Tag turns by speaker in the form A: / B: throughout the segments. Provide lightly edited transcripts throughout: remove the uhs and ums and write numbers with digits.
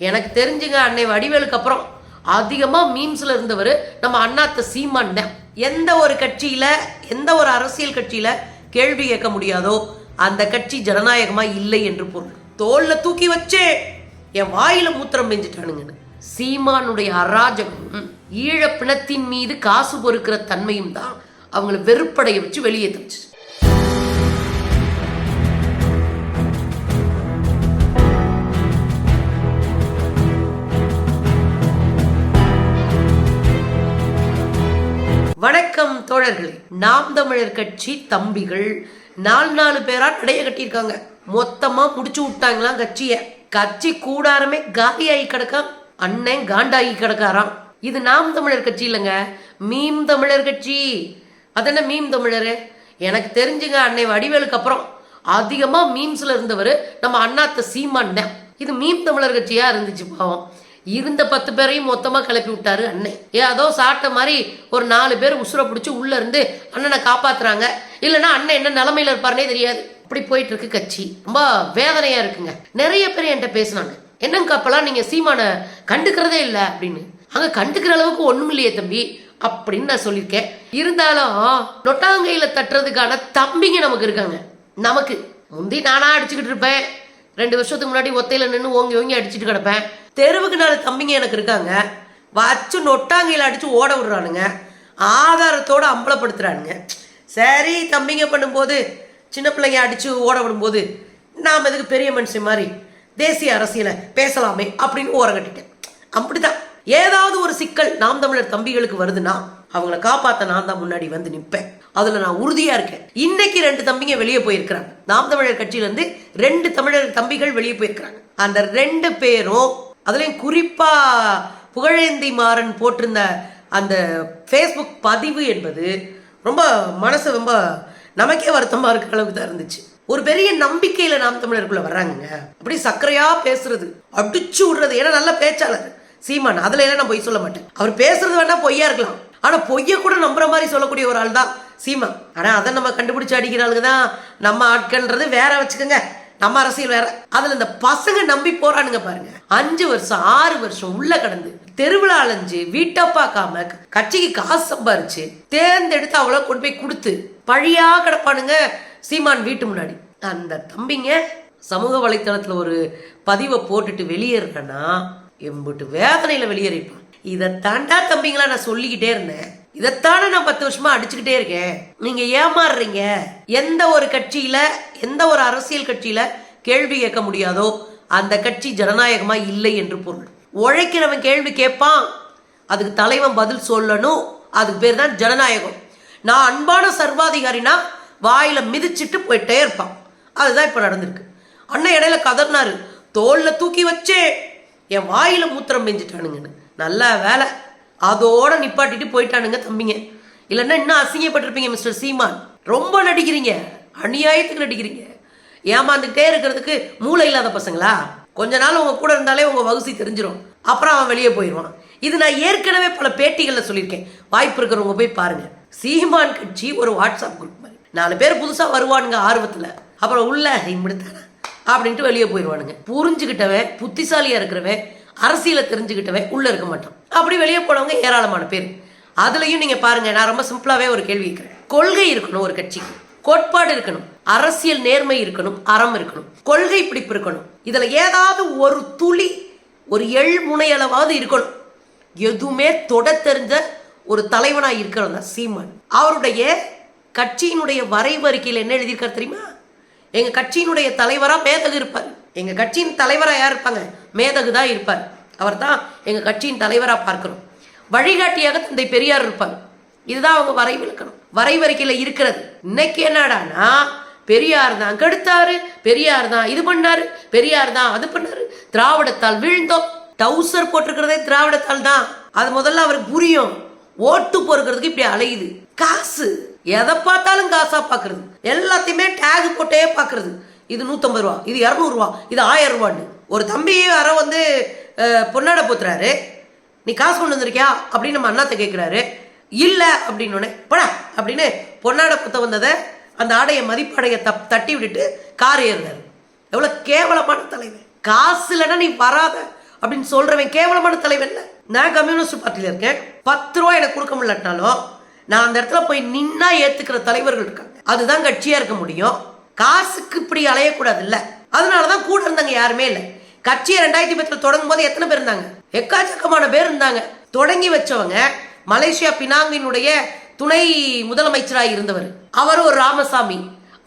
A: எனக்கு தெரிஞ்சுங்க, அன்னை வடிவேலுக்கு அப்புறம் அதிகமாக மீம்ஸில் இருந்தவர் நம்ம அண்ணாத்த சீமான் தான். எந்த ஒரு கட்சியில், எந்த ஒரு அரசியல் கட்சியில் கேள்வி கேட்க முடியாதோ அந்த கட்சி ஜனநாயகமாக இல்லை என்று பொருள். தோளில் தூக்கி வச்சே என் வாயில மூத்திரம் பெஞ்சிட்டானுங்கன்னு சீமானுடைய அராஜகம், ஈழ பிணத்தின் மீது காசு பொறுக்கிற தன்மையும் தான் அவங்களை வெறுப்படைய வச்சு வெளியேற்றுச்சு. வணக்கம் தோழர்களே. நாம் தமிழர் கட்சி தம்பிகள் 4 பேரா நடைய கட்டியிருக்காங்க. மொத்தமா முடிச்சு விட்டாங்களாம் கட்சியை. கட்சி கூடாரமே காலியாகி கிடக்கா, அண்ணன் காண்டாகி கிடக்காராம். இது நாம் தமிழர் கட்சி இல்லைங்க, மீம் தமிழர் கட்சி. அதென்ன மீம் தமிழரு? எனக்கு தெரிஞ்சுங்க, அன்னை வடிவேலுக்கு அப்புறம் அதிகமா மீம்ஸ்ல இருந்தவர் நம்ம அண்ணாத்த சீமான் தான். இது மீம் தமிழர் கட்சியா இருந்துச்சு. பாவம், இருந்த 10 பேரையும் மொத்தமாக கிளப்பி விட்டாரு அண்ணன். ஏதோ சாட்ட மாதிரி ஒரு 4 பேர் உசுரை பிடிச்சி உள்ள இருந்து அண்ணனை காப்பாத்துறாங்க. இல்லைன்னா அண்ணன் என்ன நிலைமையில இருப்பாருனே தெரியாது. அப்படி போயிட்டு இருக்கு கட்சி. ரொம்ப வேதனையா இருக்குங்க. நிறைய பேர் என்கிட்ட பேசினாங்க, என்னங்க அப்பெல்லாம் நீங்க சீமான கண்டுக்கிறதே இல்லை அப்படின்னு. அங்க கண்டுக்கிற அளவுக்கு ஒண்ணும் இல்லையே தம்பி அப்படின்னு நான் சொல்லியிருக்கேன். இருந்தாலும் நொட்டாங்கையில தட்டுறதுக்கான தம்பிங்க நமக்கு இருக்காங்க. நமக்கு முந்தி நானா அடிச்சுக்கிட்டு இருப்பேன். 2 வருஷத்துக்கு முன்னாடி ஒத்தையில நின்று ஓங்கி ஓங்கி அடிச்சுட்டு கிடப்பேன். தெருவுக்கு 4 தம்பிங்க எனக்கு இருக்காங்க. வச்சு நொட்டாங்கையில் அடிச்சு ஓட விடுறானுங்க, ஆதாரத்தோடு அம்பலப்படுத்துறானுங்க. சரி, தம்பிங்க பண்ணும்போது சின்ன பிள்ளைங்க அடிச்சு ஓட விடும்போது நாம் எதுக்கு பெரிய மனுஷன் மாதிரி தேசிய அரசியலை பேசலாமே அப்படின்னு ஓர கட்டிட்டேன். அப்படிதான் ஏதாவது ஒரு சிக்கல் நாம் தமிழர் தம்பிகளுக்கு வருதுன்னா அவங்கள காப்பாற்ற நான் தான் முன்னாடி வந்து நிற்பேன். அதுல நான் உறுதியா இருக்கேன். இன்னைக்கு 2 தம்பிங்க வெளியே போயிருக்கிறாங்க. நாம் தமிழர் கட்சியில இருந்து 2 தமிழர் தம்பிகள் வெளியே போயிருக்கிறாங்க. அந்த 2 பேரும், அதுலயும் குறிப்பா புகழேந்தி மாறன் போட்டிருந்த அந்த ஃபேஸ்புக் பதிவு என்பது ரொம்ப மனசு ரொம்ப நமக்கே வருத்தமா இருக்கிற அளவுக்கு தான் இருந்துச்சு. ஒரு பெரிய நம்பிக்கையில நாம் தமிழருக்குள்ள வர்றாங்க. அப்படி சக்கரையா பேசுறது, அடிச்சு விடுறது. ஏன்னா நல்ல பேச்சாளர் சீமான், அதுல எல்லாம் நான் பொய் சொல்ல மாட்டேன். அவர் பேசுறது வேணா பொய்யா இருக்கலாம், ஆனா பொய்ய கூட நம்புற மாதிரி சொல்லக்கூடிய ஒரு ஆள் தான் சீமான். ஆனா அதை நம்ம கண்டுபிடிச்சு அடிக்கிற ஆளுக்கு தான் நம்ம ஆட்கள்ன்றது வேற வச்சுக்கோங்க, நம்ம அரசியல் வேற. அதுல இந்த பசங்க நம்பி போறானுங்க பாருங்க. 5 வருஷம் 6 வருஷம் உள்ள கடந்து தெருவிழா அலைஞ்சு வீட்டை பார்க்காம கட்சிக்கு காசு சம்பாரிச்சு தேர்ந்தெடுத்து அவளை கொண்டு போய் கொடுத்து பழியா கிடப்பானுங்க சீமான் வீட்டு முன்னாடி. அந்த தம்பிங்க சமூக வலைத்தளத்துல ஒரு பதிவை போட்டுட்டு வெளியேறனா எம்பிட்டு வேதனையில வெளியேறிப்பான். இதை தாண்டா தம்பிங்களா நான் சொல்லிக்கிட்டே இருந்தேன். இதைத்தானே நான் 10 வருஷமா அடிச்சுக்கிட்டே இருக்கேன். நீங்க ஏமாறுறீங்க. எந்த ஒரு கட்சியில, எந்த ஒரு அரசியல் கட்சியில கேள்வி கேட்க முடியாதோ அந்த கட்சி ஜனநாயகமா இல்லை என்று பொருள். உழைக்கிறவன் கேள்வி கேட்பான், அதுக்கு தலைவன் பதில் சொல்லணும். அதுக்கு பேர் தான் ஜனநாயகம். நான் அன்பான சர்வாதிகாரினா வாயில மிதிச்சுட்டு போயிட்டே இருப்பான். அதுதான் இப்ப நடந்திருக்கு. அண்ணன் இடையில கதர்னாரு, தோல்ல தூக்கி வச்சே என் வாயில மூத்திரம் பெஞ்சிட்டானுங்கன்னு. நல்ல வேலை, அதோட நிப்பாட்டிட்டு போயிட்டானுங்க தம்பிங்க. இல்லைன்னா இன்னும் அசிங்கப்பட்டிருப்பீங்க. மிஸ்டர் சீமான், ரொம்ப நடிக்கிறீங்க, அநியாயத்துக்கு நடிக்கிறீங்க. ஏமாந்துக்கிட்டே இருக்கிறதுக்கு மூளை இல்லாத பசங்களா? கொஞ்ச நாள் உங்க கூட இருந்தாலே உங்க வகுசி தெரிஞ்சிடும், அப்புறம் அவன் வெளியே போயிடுவான். இது நான் ஏற்கனவே பல பேட்டிகள்ல சொல்லியிருக்கேன். வாய்ப்பு இருக்கிறவங்க போய் பாருங்க. சீமான் கட்சி ஒரு வாட்ஸ்அப் குரூப் மாதிரி. 4 பேர் புதுசா வருவானுங்க ஆர்வத்துல, அப்புறம் உள்ள இப்படித்தானே அப்படின்ட்டு வெளியே போயிடுவானுங்க. புரிஞ்சுக்கிட்டவன், புத்திசாலியா இருக்கிறவன், அரசியலை தெரிஞ்சுக்கிட்டவன் உள்ள இருக்க மாட்டான். அப்படி வெளியே போனவங்க ஏராளமான பேர். அதுலயும் நீங்க பாருங்க, நான் ரொம்ப சிம்பிளாவே ஒரு கேள்வி கேட்கிறேன். கொள்கை இருக்கணும், ஒரு கட்சிக்கு கோட்பாடு இருக்கணும், அரசியல் நேர்மை இருக்கணும், அறம் இருக்கணும், கொள்கை பிடிப்பு இருக்கணும். இதுல ஏதாவது ஒரு துளி, ஒரு முனை அளவாவது இருக்கணும். எதுவுமே தொட தெரிஞ்ச ஒரு தலைவனா இருக்கிறது தான் சீமான். அவருடைய கட்சியினுடைய வரைவறிக்கையில் என்ன எழுதியிருக்காரு தெரியுமா? எங்க கட்சியினுடைய தலைவரா மேதகு இருப்பார். எங்க கட்சியின் தலைவரா யார் இருப்பாங்க? மேதகு தான் இருப்பார். அவர் தான் எங்க கட்சியின் தலைவரா பார்க்கிறோம். வழிகாட்டியாக தந்தை பெரியார் இருப்பார். இதுதான் அவங்க வரைவிலக்கணம், வரைவறிக்கையில இருக்கிறது. இன்னைக்கு என்னடானா, பெரியார் தான் கெடுத்தாரு, பெரியார் தான் இது பண்ணாரு, பெரியார் தான் அது பண்ணாரு, திராவிடத்தால் வீழ்ந்தோம். டவுசர் போட்டிருக்கிறதே திராவிடத்தால் தான். அது முதல்ல அவருக்கு புரியும். ஓட்டு பொறுக்கிறதுக்கு இப்படி அலையுது. காசு, எதை பார்த்தாலும் காசா பாக்குறது, எல்லாத்தையுமே டேக் போட்டே பாக்குறது. இது 150 ரூபா, இது 200 ரூபா, இது 1000 ரூபான்னு. ஒரு தம்பி யாரோ வந்து பொன்னாடை போத்துறாரு, நீ காசு கொண்டு வந்திருக்கியா அப்படின்னு நம்ம அண்ணாத்த கேட்கிறாரு. இல்ல அப்படின்னு படா அப்படின்னு பொன்னாடை புத்த வந்ததை அந்த ஆடைய மதிப்படைய தட்டி விட்டுட்டு கார் ஏறுறாரு. எவ்வளவு கேவலமான தலைவர். காசு இல்லைன்னா நீ வராத அப்படின்னு சொல்றவன் கேவலமான தலைவன் இல்லை. நான் கம்யூனிஸ்ட் பார்ட்டியில இருக்கேன், 10 ரூபா எனக்கு கொடுக்க முடியலட்டாலும் நான் அந்த இடத்துல போய் நின்னா ஏத்துக்கிற தலைவர்கள் இருக்காங்க. அதுதான் கட்சியா இருக்க முடியும். காசுக்கு இப்படி அலையக்கூடாது இல்ல. அதனாலதான் கூட இருந்தாங்க யாருமே இல்லை. கட்சியை 2010 தொடங்கும் போது எத்தனை பேர் இருந்தாங்க? எக்காச்சக்கமான பேர் இருந்தாங்க. தொடங்கி வச்சவங்க மலேசியா பினாங்கினுடைய துணை முதலமைச்சராக இருந்தவர், அவர் ஒரு ராமசாமி,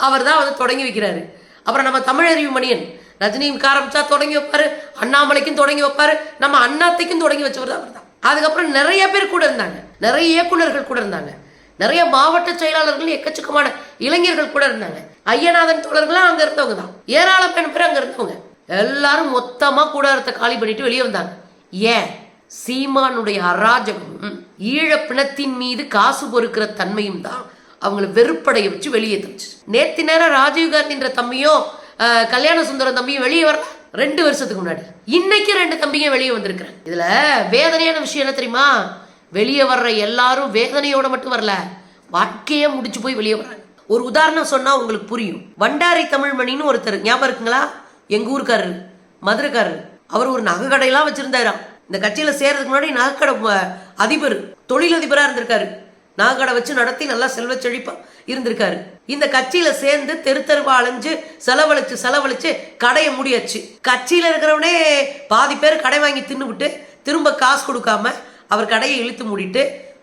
A: அவர் தான் வந்து தொடங்கி வைக்கிறாரு. அப்புறம் நம்ம தமிழறிவு மணியன் ரஜினியும் ஆரம்பிச்சா தொடங்கி வைப்பாரு, அண்ணாமலைக்கும் தொடங்கி வைப்பாரு, நம்ம அண்ணாத்தைக்கும் தொடங்கி வச்சவர் அவர் தான். அதுக்கப்புறம் நிறைய பேர் கூட இருந்தாங்க, நிறைய இயக்குநர்கள் கூட இருந்தாங்க, நிறைய மாவட்ட செயலாளர்கள், எக்கச்சக்கமான இளைஞர்கள் கூட இருந்தாங்க. ஐயநாதன் தோழர்கள்லாம் அங்க இருந்தவங்க தான், ஏராளமான பேர் அங்க இருந்தவங்க. எல்லாரும் மொத்தமா கூடாரத்தை காலி பண்ணிட்டு வெளியே வந்தாங்க. ஏன்? சீமானுடைய அராஜகமும் ஈழ பிணத்தின் மீது காசு பொறுக்கிற தன்மையும் தான் அவங்களை வெறுப்படைய வச்சு வெளியேற்றுச்சு. நேத்து நேரம் ராஜீவ்காந்தின்ற தம்பியும் கல்யாண சுந்தரம் தம்பியும் வெளியே வரல 2 வருஷத்துக்கு முன்னாடி. இன்னைக்கு 2 தம்பிங்க வெளியே வந்திருக்கிறேன். இதுல வேதனையான விஷயம் என்ன தெரியுமா? வெளியே வர்ற எல்லாரும் வேதனையோட மட்டும் வரல, வாழ்க்கையே முடிச்சு போய் வெளியே வர்றாங்க. ஒரு உதாரணம் சொன்னா உங்களுக்கு புரியும். வண்டாரி தமிழ்மணின்னு ஒருத்தர் ஞாபகம் இருக்குங்களா? எங்க ஊருக்காரரு, மதுரைக்காரரு. அவர் ஒரு நகை கடையெல்லாம் வச்சிருந்தாராம். இந்த கட்சியில சேர்றதுக்கு முன்னாடி நகைக்கடை அதிபர், தொழிலதிபரா இருந்திருக்காரு. நகைக்கடை வச்சு நடத்தி நல்லா செல்வ செழிப்பா இருந்திருக்காரு. இந்த கட்சியில சேர்ந்து தெரு தெருவா அலைஞ்சு செலவழிச்சு கடையை முடியாச்சு. கட்சியில இருக்கிறவனே பாதி பேர் கடை வாங்கி தின்னுவிட்டு திரும்ப காசு கொடுக்காம அவர் கடையை இழுத்து மூடிட்டு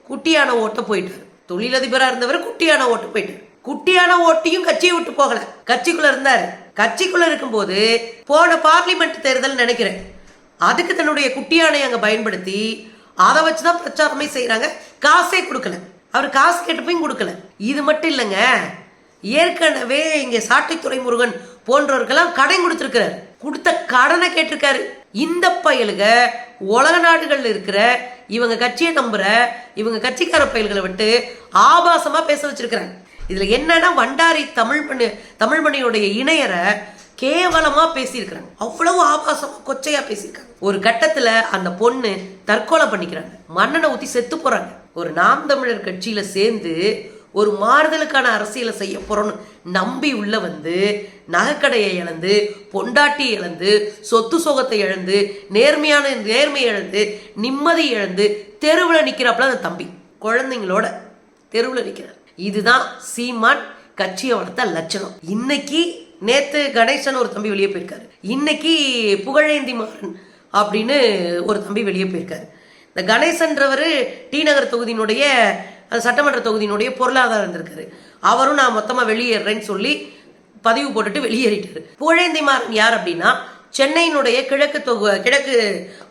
A: குட்டியான ஓட்ட போயிட்டாரு. தொழிலதிபரா இருந்தவர் குட்டியான ஓட்ட போயிட்டாரு. குட்டியான ஓட்டியும் கட்சியை விட்டு போகல, கட்சிக்குள்ள இருந்தாரு. கட்சிக்குள்ள இருக்கும்போது போன பார்லிமெண்ட் தேர்தல் நினைக்கிறேன், அதுக்கு தன்னுடைய குட்டியானை அங்க பயன்படுத்தி அதை வச்சுதான் பிரச்சாரமே செய்யறாங்க. காசே கொடுக்கல, அவர் காசு கேட்டப்பையும் கொடுக்கல. இது மட்டும் இல்லைங்க, ஏற்கனவே இங்க சாட்டைத்துறை முருகன் போன்றவர்களெல்லாம் கடன் கொடுத்திருக்கிறார். கொடுத்த கடனை கேட்டிருக்காரு. இந்த பயலுக உலக நாடுகள்ல இருக்கிற இவங்க கட்சியை நம்புற இவங்க கட்சிக்கார பயல்களை விட்டு ஆபாசமா பேச வச்சிருக்கிறாங்க. இதுல என்னன்னா, வண்டாரி தமிழ்மணியுடைய இணையரை கேவலமா பேசியிருக்கிறாங்க. அவ்வளவு ஆபாசமா கொச்சையா பேசியிருக்காங்க. ஒரு கட்டத்துல அந்த பொண்ணு தற்கொலை பண்ணிக்கிறாங்க, மண்ணெண்ணை ஊத்தி செத்து போறாங்க. ஒரு நாம் தமிழர் கட்சியில சேர்ந்து ஒரு மாறுதலுக்கான அரசியலை செய்ய போறோம்னு நம்பி உள்ள வந்து நகைக்கடையை இழந்து, பொண்டாட்டி இழந்து, சொத்து சோகத்தை இழந்து, நேர்மை இழந்து, நிம்மதி இழந்து தெருவில் நிற்கிறாப்புல அந்த தம்பி குழந்தைங்களோட தெருவில் நிற்கிறார். இதுதான் சீமான் கட்சியை வளர்த்த லட்சணம். இன்னைக்கு நேத்து கணேசன் ஒரு தம்பி வெளியே போயிருக்காரு, இன்னைக்கு புகழேந்தி மாறன் அப்படின்னு ஒரு தம்பி வெளியே போயிருக்காரு. இந்த கணேசன்றவர் டி நகர் தொகுதியினுடைய சட்டமன்ற தொகுதியினுடைய பொருளாதாரம் இருந்திருக்காரு. அவரும் நான் மொத்தமா வெளியேறேன்னு சொல்லி பதிவு போட்டுட்டு வெளியேறிட்டாரு. புகழேந்தி மாறன் யார் அப்படின்னா, சென்னையினுடைய கிழக்கு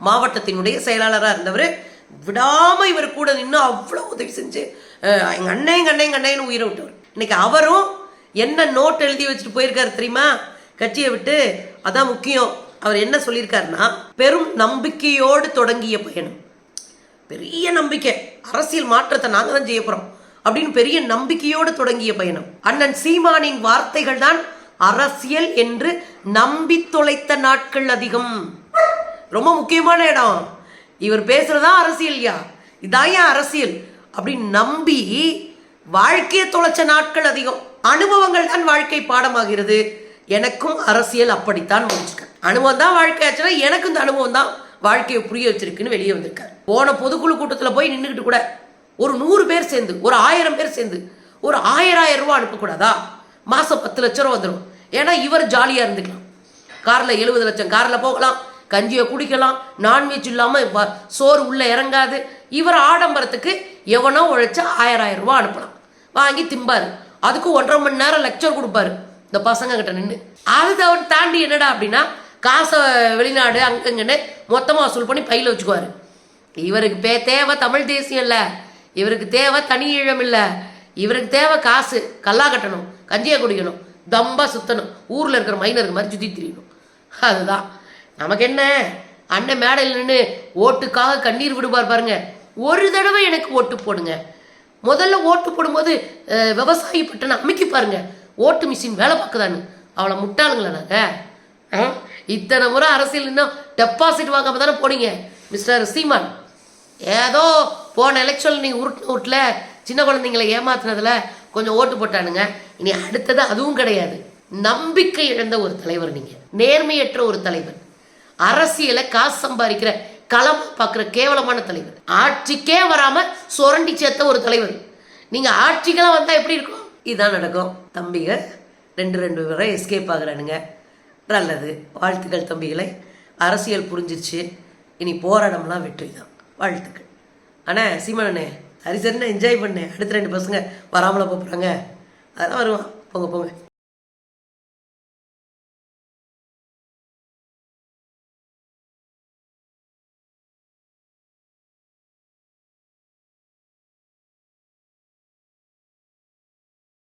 A: மாவட்டத்தினுடைய செயலாளராக இருந்தவர். விடாம இவர் கூட நின்று அவ்வளவு உதவி செஞ்சு எங்க அண்ணன் உயிரை விட்டவர். இன்னைக்கு அவரும் என்ன நோட் எழுதி வச்சுட்டு போயிருக்காரு தெரியுமா கட்சியை விட்டு? அதான் முக்கியம். அவர் என்ன சொல்லியிருக்காருன்னா, பெரும் நம்பிக்கையோடு தொடங்கிய பயணம், பெரிய நம்பிக்கை, அரசியல் மாற்றத்தை நாங்க தான் செய்ய போறோம் அப்படின்னு பெரிய நம்பிக்கையோடு தொடங்கிய பயணம். அண்ணன் சீமானின் வார்த்தைகள் தான் அரசியல் என்று நம்பி தொலைத்த நாட்கள் அதிகம். ரொம்ப முக்கியமான இடம். இவர் பேசுறதா அரசியல்யா, இதாயா அரசியல் அப்படின்னு நம்பி வாழ்க்கையை தொலைச்ச நாட்கள் அதிகம். அனுபவங்கள் தான் வாழ்க்கை பாடமாகிறது. எனக்கும் அரசியல் அப்படித்தான் முடிச்சுக்க. அனுபவம் தான் வாழ்க்கை ஆச்சுன்னா எனக்கு இந்த அனுபவம் தான் வாழ்க்கையை புரிய வச்சிருக்குன்னு வெளியே வந்திருக்காரு. போன பொதுக்குழு கூட்டத்தில் போய் நின்றுக்கிட்டு கூட ஒரு 100 பேர் சேர்ந்து, ஒரு 1000 பேர் சேர்ந்து ஒரு 1000 ரூபாய் அனுப்பக்கூடாதா? மாசம் 10 லட்சம் ரூபா வந்துடும். ஏன்னா இவர் ஜாலியா இருந்துக்கலாம், கார்ல 70 லட்சம் கார்ல போகலாம், கஞ்சியை குடிக்கலாம், நான்வெஜ் இல்லாம சோறு உள்ள இறங்காது. இவர் ஆடம்பரத்துக்கு எவனோ உழைச்சா 1000 ரூபாய் அனுப்பலாம், வாங்கி திம்பாரு. அதுக்கு 1.5 மணி நேரம் லெக்சர் கொடுப்பாரு இந்த பசங்க கிட்ட நின்று. அது அவன் தாண்டி என்னடா அப்படின்னா, காசை வெளிநாடு அங்கங்கன்னு மொத்தமாக வசூல் பண்ணி பையில வச்சுக்குவாரு. இவருக்கு தேவை தமிழ் தேசியம் இல்லை, இவருக்கு தேவை தனி ஈழம் இல்லை, இவருக்கு தேவை காசு. கல்லா கட்டணும், கஞ்சியை குடிக்கணும், தம்பா சுத்தணும், ஊரில் இருக்கிற மைனருக்கு மாதிரி சுற்றி திரியணும். அதுதான் நமக்கு என்ன. அண்ணன் மேடையில் நின்று ஓட்டுக்காக கண்ணீர் விடுவார் பாருங்க. ஒரு தடவை எனக்கு ஓட்டு போடுங்க. முதல்ல ஓட்டு போடும்போது விவசாயி பட்டனை அமைக்கி பாருங்க, ஓட்டு மிஷின் வேலை பார்க்குதான்னு. அவளை முட்டாளுங்களா நாங்கள்? இத்தனை முறை அரசியல் இன்னும் டெபாசிட் வாங்காம தானே போனீங்க மிஸ்டர் சீமான். ஏதோ போன எலெக்ஷன் நீங்கள் உருட்டின வீட்டில் சின்ன குழந்தைங்களை ஏமாத்தினதுல கொஞ்சம் ஓட்டு போட்டானுங்க. இனி அடுத்தது அதுவும் கிடையாது. நம்பிக்கை இழந்த ஒரு தலைவர், நீங்கள் நேர்மையற்ற ஒரு தலைவர். அரசியலை காசு சம்பாதிக்கிற களமா பார்க்குற கேவலமான தலைவர். ஆட்சிக்கே வராம சுரண்டி சேர்த்த ஒரு தலைவர். நீங்க ஆட்சிக்கெல்லாம் வந்தா எப்படி இருக்கும்? இதுதான் நடக்கும். தம்பிக ரெண்டு வரை எஸ்கேப் ஆகுறானுங்க. நல்லது, வாழ்த்துக்கள் தம்பிகளை. அரசியல் புரிஞ்சிருச்சு, இனி போராடம்லாம் வெற்றி தான். வாழ்த்துக்கள். அண்ணே சீமானண்ணே, சரி நான் என்ஜாய் பண்ணேன். அடுத்த 2 பசங்க வராமல போகிறாங்க, அதெல்லாம் வருவான். போங்க போங்க.